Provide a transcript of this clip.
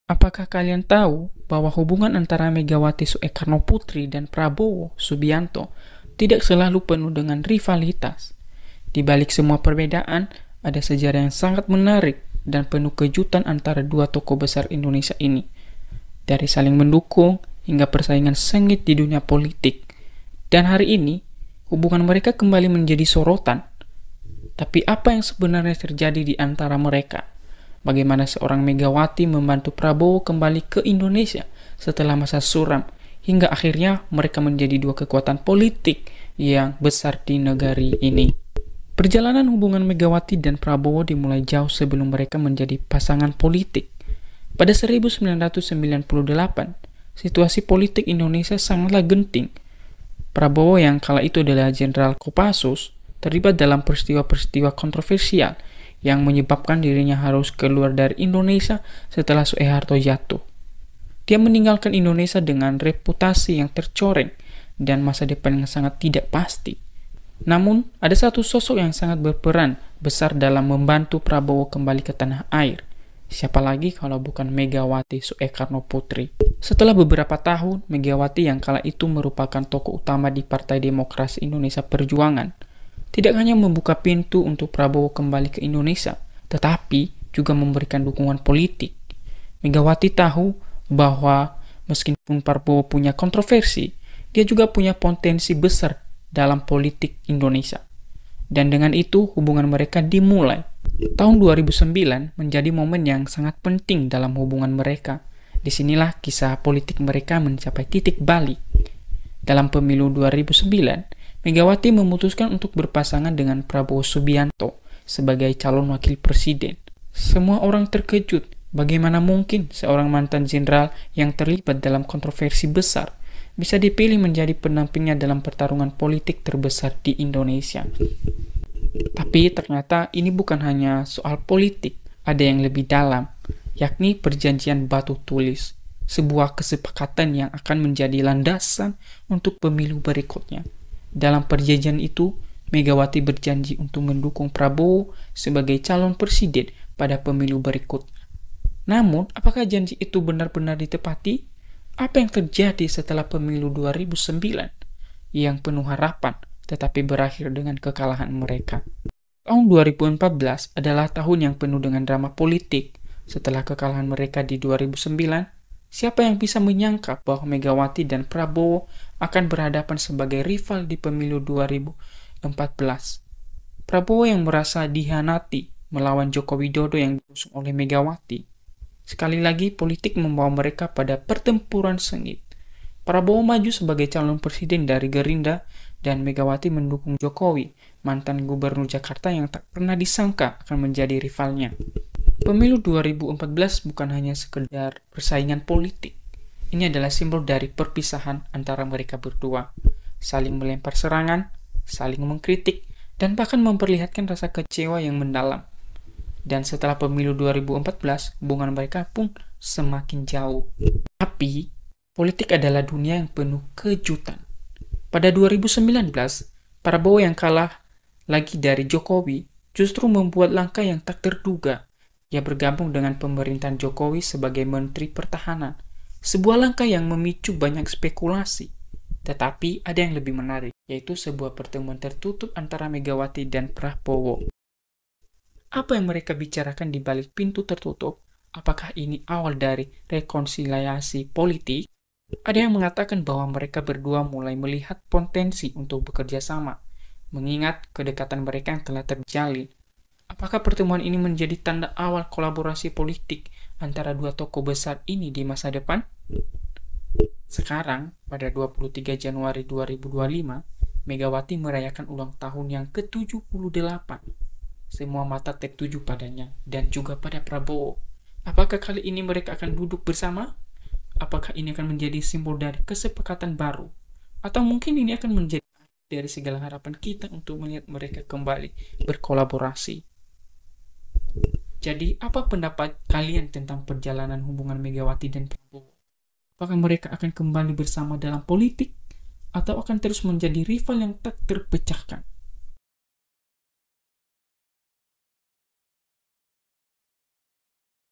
Apakah kalian tahu bahwa hubungan antara Megawati Soekarnoputri dan Prabowo Subianto tidak selalu penuh dengan rivalitas? Di balik semua perbedaan, ada sejarah yang sangat menarik dan penuh kejutan antara dua tokoh besar Indonesia ini. Dari saling mendukung hingga persaingan sengit di dunia politik. Dan hari ini, hubungan mereka kembali menjadi sorotan. Tapi apa yang sebenarnya terjadi di antara mereka? Bagaimana seorang Megawati membantu Prabowo kembali ke Indonesia setelah masa suram, hingga akhirnya mereka menjadi dua kekuatan politik yang besar di negeri ini. Perjalanan hubungan Megawati dan Prabowo dimulai jauh sebelum mereka menjadi pasangan politik. Pada 1998, situasi politik Indonesia sangatlah genting. Prabowo yang kala itu adalah Jenderal Kopassus terlibat dalam peristiwa-peristiwa kontroversial yang menyebabkan dirinya harus keluar dari Indonesia setelah Soeharto jatuh. Dia meninggalkan Indonesia dengan reputasi yang tercoreng dan masa depan yang sangat tidak pasti. Namun, ada satu sosok yang sangat berperan besar dalam membantu Prabowo kembali ke tanah air. Siapa lagi kalau bukan Megawati Soekarnoputri. Setelah beberapa tahun, Megawati yang kala itu merupakan tokoh utama di Partai Demokrasi Indonesia Perjuangan, tidak hanya membuka pintu untuk Prabowo kembali ke Indonesia, tetapi juga memberikan dukungan politik. Megawati tahu bahwa meskipun Prabowo punya kontroversi, dia juga punya potensi besar dalam politik Indonesia. Dan dengan itu, hubungan mereka dimulai. Tahun 2009 menjadi momen yang sangat penting dalam hubungan mereka. Disinilah kisah politik mereka mencapai titik balik. Dalam pemilu 2009, Megawati memutuskan untuk berpasangan dengan Prabowo Subianto sebagai calon wakil presiden. Semua orang terkejut, bagaimana mungkin seorang mantan jenderal yang terlibat dalam kontroversi besar bisa dipilih menjadi pendampingnya dalam pertarungan politik terbesar di Indonesia. Tapi ternyata ini bukan hanya soal politik, ada yang lebih dalam, yakni perjanjian batu tulis, sebuah kesepakatan yang akan menjadi landasan untuk pemilu berikutnya. Dalam perjanjian itu, Megawati berjanji untuk mendukung Prabowo sebagai calon presiden pada pemilu berikutnya. Namun, apakah janji itu benar-benar ditepati? Apa yang terjadi setelah pemilu 2009 yang penuh harapan tetapi berakhir dengan kekalahan mereka? Tahun 2014 adalah tahun yang penuh dengan drama politik. Setelah kekalahan mereka di 2009, siapa yang bisa menyangka bahwa Megawati dan Prabowo akan berhadapan sebagai rival di pemilu 2014? Prabowo yang merasa dihianati melawan Joko Widodo yang diusung oleh Megawati. Sekali lagi, politik membawa mereka pada pertempuran sengit. Prabowo maju sebagai calon presiden dari Gerindra dan Megawati mendukung Jokowi, mantan gubernur Jakarta yang tak pernah disangka akan menjadi rivalnya. Pemilu 2014 bukan hanya sekedar persaingan politik. Ini adalah simbol dari perpisahan antara mereka berdua. Saling melempar serangan, saling mengkritik, dan bahkan memperlihatkan rasa kecewa yang mendalam. Dan setelah pemilu 2014, hubungan mereka pun semakin jauh. Tapi, politik adalah dunia yang penuh kejutan. Pada 2019, Prabowo yang kalah lagi dari Jokowi justru membuat langkah yang tak terduga. Ia bergabung dengan pemerintahan Jokowi sebagai Menteri Pertahanan. Sebuah langkah yang memicu banyak spekulasi. Tetapi ada yang lebih menarik, yaitu sebuah pertemuan tertutup antara Megawati dan Prabowo. Apa yang mereka bicarakan di balik pintu tertutup? Apakah ini awal dari rekonsiliasi politik? Ada yang mengatakan bahwa mereka berdua mulai melihat potensi untuk bekerja sama, mengingat kedekatan mereka yang telah terjalin. Apakah pertemuan ini menjadi tanda awal kolaborasi politik antara dua tokoh besar ini di masa depan? Sekarang, pada 23 Januari 2025, Megawati merayakan ulang tahun yang ke-78. Semua mata tertuju padanya dan juga pada Prabowo. Apakah kali ini mereka akan duduk bersama? Apakah ini akan menjadi simbol dari kesepakatan baru? Atau mungkin ini akan menjadi dari segala harapan kita untuk melihat mereka kembali berkolaborasi? Jadi, apa pendapat kalian tentang perjalanan hubungan Megawati dan Prabowo? Apakah mereka akan kembali bersama dalam politik? Atau akan terus menjadi rival yang tak terpecahkan?